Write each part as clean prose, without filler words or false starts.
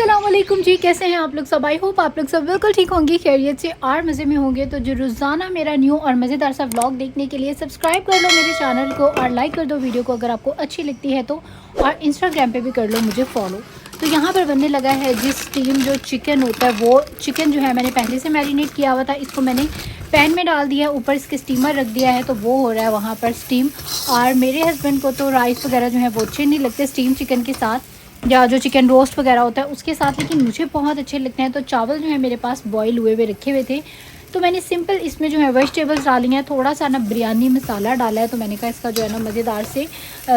अस्सलाम वालेकुम जी, कैसे हैं आप लोग सब। आई होप आप लोग सब बिल्कुल ठीक होंगे, खैरियत से और मज़े में होंगे। तो जो रोज़ाना मेरा न्यू और मज़ेदार सा व्लॉग देखने के लिए सब्सक्राइब कर लो मेरे चैनल को और लाइक कर दो वीडियो को अगर आपको अच्छी लगती है तो, और इंस्टाग्राम पे भी कर लो मुझे फॉलो। तो यहाँ पर बनने लगा है जी स्टीम जो चिकन होता है, वो चिकन जो है मैंने पहले से मैरिनेट किया हुआ था, इसको मैंने पैन में डाल दिया है, ऊपर इसके स्टीमर रख दिया है, तो वो हो रहा है वहाँ पर स्टीम। और मेरे हस्बैंड को तो राइस वगैरह जो है वो अच्छे नहीं लगते स्टीम चिकन के साथ, या जो चिकन रोस्ट वगैरह होता है उसके साथ, लेकिन मुझे बहुत अच्छे लगते हैं। तो चावल जो है मेरे पास बॉईल हुए हुए रखे हुए थे, तो मैंने सिंपल इसमें जो है वेजिटेबल्स डाली हैं, थोड़ा सा ना बिरयानी मसाला डाला है। तो मैंने कहा इसका जो है ना मज़ेदार से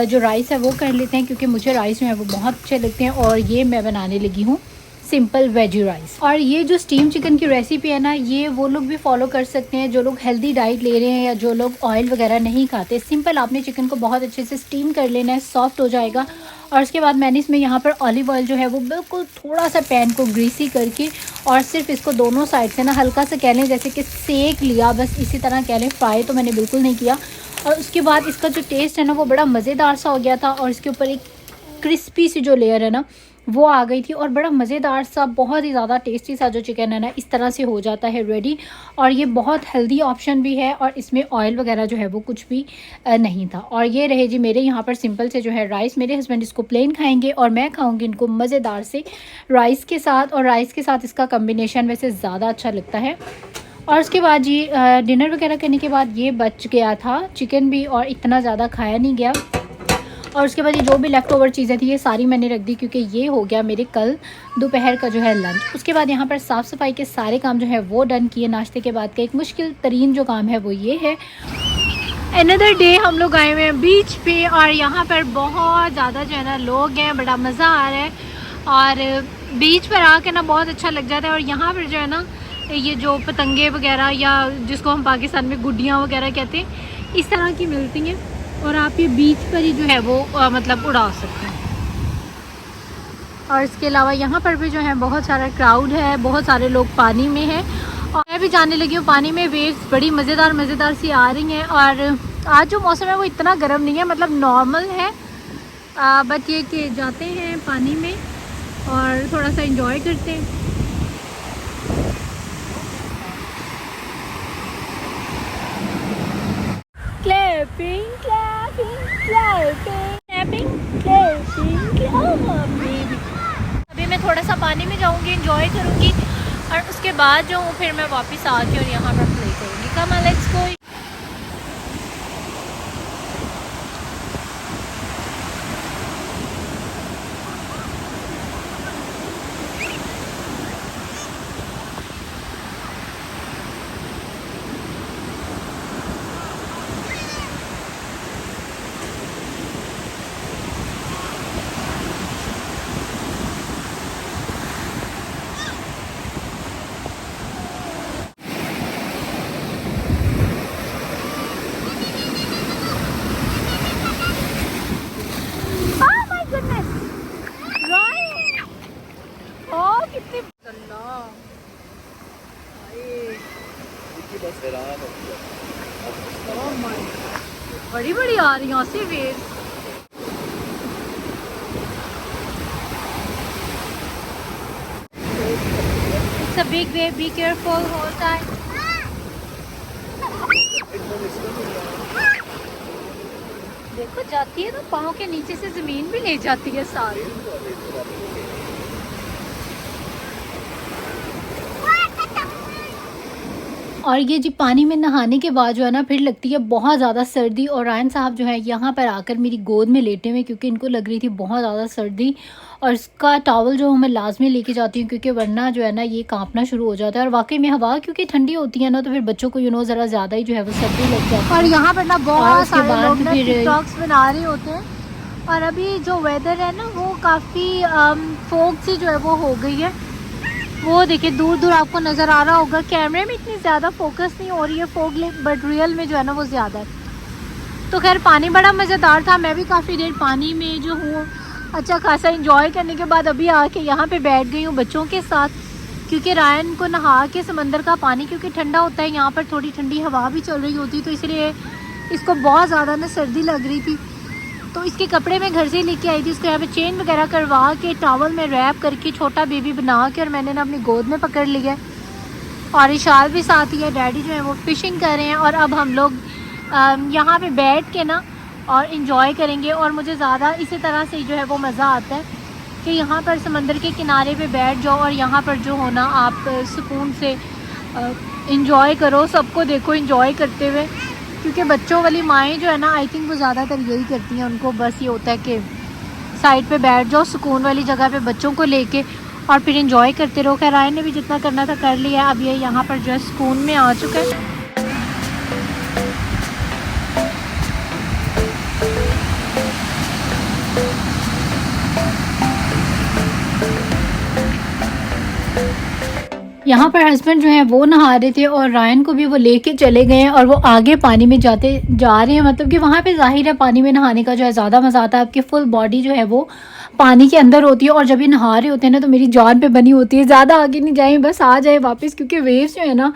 जो राइस है वो कर लेते हैं, क्योंकि मुझे राइस जो है वो बहुत अच्छे लगते हैं। और ये मैं बनाने लगी हूँ सिंपल वेजी राइस। और ये जो स्टीम चिकन की रेसिपी है ना, ये वो लोग भी फॉलो कर सकते हैं जो लोग हेल्दी डाइट ले रहे हैं या जो लोग ऑयल वगैरह नहीं खाते। सिंपल आपने चिकन को बहुत अच्छे से स्टीम कर लेना है, सॉफ्ट हो जाएगा। और उसके बाद मैंने इसमें यहाँ पर ऑलिव ऑयल जो है वो बिल्कुल थोड़ा सा पैन को ग्रीसी करके, और सिर्फ इसको दोनों साइड से ना हल्का सा कह लें जैसे कि सेक लिया, बस इसी तरह कह लें, फ्राई तो मैंने बिल्कुल नहीं किया। और उसके बाद इसका जो टेस्ट है ना वो बड़ा मज़ेदार सा हो गया था, और इसके ऊपर एक क्रिस्पी सी जो लेयर है ना वो आ गई थी, और बड़ा मज़ेदार सा, बहुत ही ज़्यादा टेस्टी सा जो चिकन है ना इस तरह से हो जाता है रेडी। और ये बहुत हेल्दी ऑप्शन भी है, और इसमें ऑयल वगैरह जो है वो कुछ भी नहीं था। और ये रहे जी मेरे यहाँ पर सिंपल से जो है राइस। मेरे हस्बैंड इसको प्लेन खाएंगे और मैं खाऊंगी इनको मज़ेदार से राइस के साथ, और राइस के साथ इसका कम्बिनेशन वैसे ज़्यादा अच्छा लगता है। और उसके बाद जी डिनर वगैरह करने के बाद ये बच गया था चिकन भी, और इतना ज़्यादा खाया नहीं गया। और उसके बाद ये जो भी लेफ़्ट ओवर चीज़ें थी ये सारी मैंने रख दी, क्योंकि ये हो गया मेरे कल दोपहर का जो है लंच। उसके बाद यहाँ पर साफ़ सफाई के सारे काम जो है वो डन किए। नाश्ते के बाद का एक मुश्किल तरीन जो काम है वो ये है। अनदर डे हम लोग आए हुए हैं बीच पे, और यहाँ पर बहुत ज़्यादा जो है ना लोग हैं, बड़ा मज़ा आ रहा है। और बीच पर आके ना बहुत अच्छा लग जाता है। और यहाँ पर जो है ना ये जो पतंगे वगैरह, या जिसको हम पाकिस्तान में गुड्डियाँ वगैरह कहते हैं, इस तरह की मिलती हैं, और आप ये बीच पर ही जो है वो मतलब उड़ा सकते हैं। और इसके अलावा यहाँ पर भी जो है बहुत सारा क्राउड है, बहुत सारे लोग पानी में हैं, और मैं भी जाने लगी हूँ पानी में। वेव्स बड़ी मज़ेदार सी आ रही हैं। और आज जो मौसम है वो इतना गर्म नहीं है, मतलब नॉर्मल है, बट ये कि जाते हैं पानी में और थोड़ा सा इंजॉय करते हैं। Clapping, clapping, clapping, clapping, clapping, clapping। अभी मैं थोड़ा सा पानी में जाऊंगी, एंजॉय करूंगी, और उसके बाद जो हूँ फिर मैं वापस आके और यहाँ पर प्ले करूंगी। Come on let's go. बड़ी बड़ी आ रही हैं से wave. It's a big wave, be careful, hold tight। देखो जाती है तो पाँव के नीचे से जमीन भी ले जाती है सारी। और ये जी पानी में नहाने के बाद जो है ना फिर लगती है बहुत ज़्यादा सर्दी। और रायन साहब जो है यहाँ पर आकर मेरी गोद में लेटे हुए, क्योंकि इनको लग रही थी बहुत ज़्यादा सर्दी। और इसका टॉवल जो मैं लाजमी लेके जाती हूँ, क्योंकि वरना जो है ना ये कांपना शुरू हो जाता है। और वाकई में हवा क्योंकि ठंडी होती है ना, तो फिर बच्चों को ज़रा ज़्यादा ही जो है वो सर्दी लग जाती है। और यहाँ पर ना बहुत सारे लोग टिकटॉक्स बना रहे होते हैं। और अभी जो वेदर है ना वो काफ़ी फोग सी जो है वो हो गई है। वो देखिए दूर दूर आपको नज़र आ रहा होगा, कैमरे में इतनी ज़्यादा फोकस नहीं हो रही है फोग, बट रियल में जो है ना वो ज़्यादा है। तो खैर पानी बड़ा मज़ेदार था, मैं भी काफ़ी देर पानी में जो हूँ अच्छा खासा इंजॉय करने के बाद अभी आके यहाँ पे बैठ गई हूँ बच्चों के साथ, क्योंकि रायन को नहा के समंदर का पानी क्योंकि ठंडा होता है, यहाँ पर थोड़ी ठंडी हवा भी चल रही होती, तो इसलिए इसको बहुत ज़्यादा ना सर्दी लग रही थी। तो इसके कपड़े मैं घर से लेके आई थी, उसको यहाँ पे चेन वगैरह करवा के टॉवल में रैप करके छोटा बेबी बना के और मैंने ना अपनी गोद में पकड़ लिया और इशाल भी साथ ही है। डैडी जो है वो फ़िशिंग कर रहे हैं और अब हम लोग यहाँ पे बैठ के ना और इन्जॉय करेंगे। और मुझे ज़्यादा इसी तरह से जो है वो मज़ा आता है कि यहाँ पर समंदर के किनारे पे बैठ जाओ और यहाँ पर जो हो ना आप सुकून से इन्जॉय करो, सबको देखो इन्जॉय करते हुए। क्योंकि बच्चों वाली माएँ जो है ना, आई थिंक वो ज़्यादातर यही करती हैं, उनको बस ये होता है कि साइड पे बैठ जाओ सुकून वाली जगह पे बच्चों को लेके और फिर एंजॉय करते रहो। खैर रायन ने भी जितना करना था कर लिया, अब ये यहाँ पर जो है सुकून में आ चुका है। यहाँ पर हस्बैंड जो है वो नहा रहे थे और रायन को भी वो लेके चले गए हैं और वो आगे पानी में जा रहे हैं। मतलब कि वहाँ पे जाहिर है पानी में नहाने का जो है ज़्यादा मज़ा आता है, आपकी फुल बॉडी जो है वो पानी के अंदर होती है। और जब ये नहा रहे होते हैं ना तो मेरी जान पे बनी होती है ज़्यादा आगे नहीं जाएं, बस आ जाए वापस। क्योंकि वेव्स जो है ना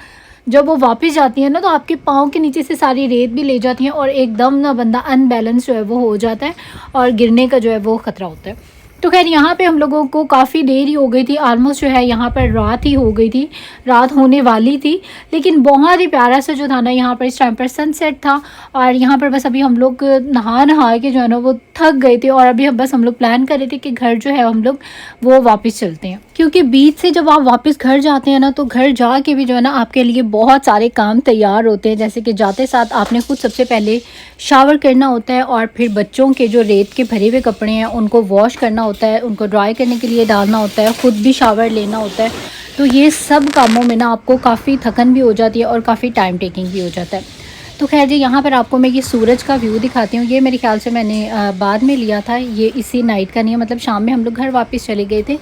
जब वो वापस जाती है ना तो आपके पाँव के नीचे से सारी रेत भी ले जाती हैं और एकदम ना बंदा अनबैलेंस जो है वो हो जाता है और गिरने का जो है वो ख़तरा होता है। तो खैर यहाँ पे हम लोगों को काफ़ी देर ही हो गई थी, ऑलमोस्ट जो है यहाँ पर रात ही हो गई थी, रात होने वाली थी। लेकिन बहुत ही प्यारा सा जो था ना यहाँ पर इस टाइम पर सनसेट था। और यहाँ पर बस अभी हम लोग नहा के जो है ना वो थक गए थे और अभी बस हम लोग प्लान कर रहे थे कि घर जो है हम लोग वो वापस चलते हैं। क्योंकि बीच से जब आप वापस घर जाते हैं ना तो घर जा के भी जो है ना आपके लिए बहुत सारे काम तैयार होते हैं। जैसे कि जाते साथ आपने खुद सबसे पहले शावर करना होता है और फिर बच्चों के जो रेत के भरे हुए कपड़े हैं उनको वॉश करना होता है, उनको ड्राई करने के लिए डालना होता है, ख़ुद भी शावर लेना होता है। तो ये सब कामों में ना आपको काफ़ी थकन भी हो जाती है और काफ़ी टाइम टेकिंग भी हो जाता है। तो खैर जी यहाँ पर आपको मैं ये सूरज का व्यू दिखाती हूँ। ये मेरे ख्याल से मैंने बाद में लिया था, ये इसी नाइट का नहीं है, मतलब शाम में हम लोग घर वापस चले गए थे।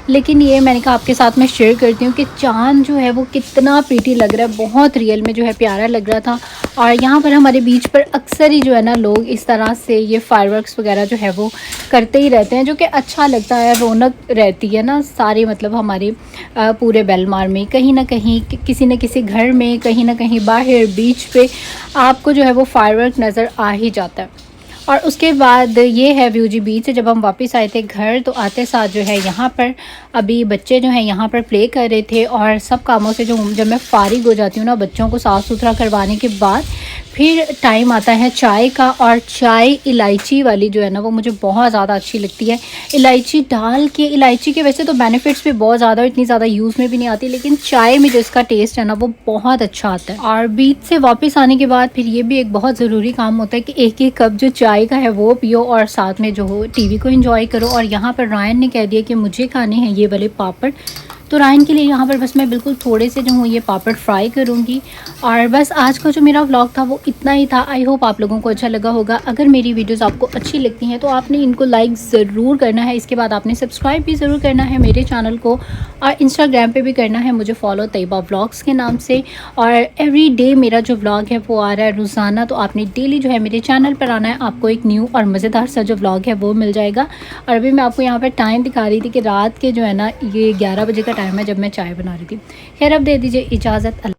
लेकिन ये मैंने कहा आपके साथ मैं शेयर करती हूँ कि चाँद जो है वो कितना प्रीटी लग रहा है, बहुत रियल में जो है प्यारा लग रहा था। और यहाँ पर हमारे बीच पर अक्सर ही जो है ना लोग इस तरह से ये फायरवर्क्स वगैरह जो है वो करते ही रहते हैं, जो कि अच्छा लगता है, रौनक रहती है ना सारे मतलब हमारे पूरे बेलमार में। कहीं ना कहीं किसी न किसी घर में, कहीं ना कहीं बाहर बीच पे आपको जो है वो फायरवर्क नज़र आ ही जाता है। और उसके बाद ये है व्यू जी बीच से जब हम वापस आए थे घर, तो आते साथ जो है यहाँ पर अभी बच्चे जो हैं यहाँ पर प्ले कर रहे थे। और सब कामों से जब मैं फारिग हो जाती हूँ ना बच्चों को साफ़ सुथरा करवाने के बाद, फिर टाइम आता है चाय का। और चाय इलायची वाली जो है ना वो मुझे बहुत ज़्यादा अच्छी लगती है। इलायची डाल के, इलायची के वैसे तो बेनिफिट्स भी बहुत ज़्यादा, इतनी ज़्यादा यूज़ में भी नहीं आती, लेकिन चाय में जो इसका टेस्ट है ना वो बहुत अच्छा आता है। और बीच से वापस आने के बाद फिर ये भी एक बहुत ज़रूरी काम होता है कि एक एक कप जो चाय का है वो पियो और साथ में जो हो टीवी को एंजॉय करो। और यहाँ पर रायन ने कह दिया कि मुझे खाने हैं ये वाले पापड़, तो रायन के लिए यहाँ पर बस मैं बिल्कुल थोड़े से जो हूँ ये पापड़ फ्राई करूँगी। और बस आज का जो मेरा व्लॉग था वो इतना ही था। आई होप आप लोगों को अच्छा लगा होगा। अगर मेरी वीडियोस आपको अच्छी लगती हैं तो आपने इनको लाइक ज़रूर करना है। इसके बाद आपने सब्सक्राइब भी ज़रूर करना है मेरे चैनल को, और इंस्टाग्राम पे भी करना है मुझे फॉलो तैयबा व्लॉग्स के नाम से। और एवरी डे मेरा जो व्लॉग है वो आ रहा है रोज़ाना, तो आपने डेली जो है मेरे चैनल पर आना है, आपको एक न्यू और मज़ेदार सा जो व्लॉग है वो मिल जाएगा। और अभी मैं आपको यहाँ पर टाइम दिखा रही थी कि रात के जो है ना ये 11 बजे का टाइम है जब मैं चाय बना रही थी। खैर अब दे दीजिए इजाज़त।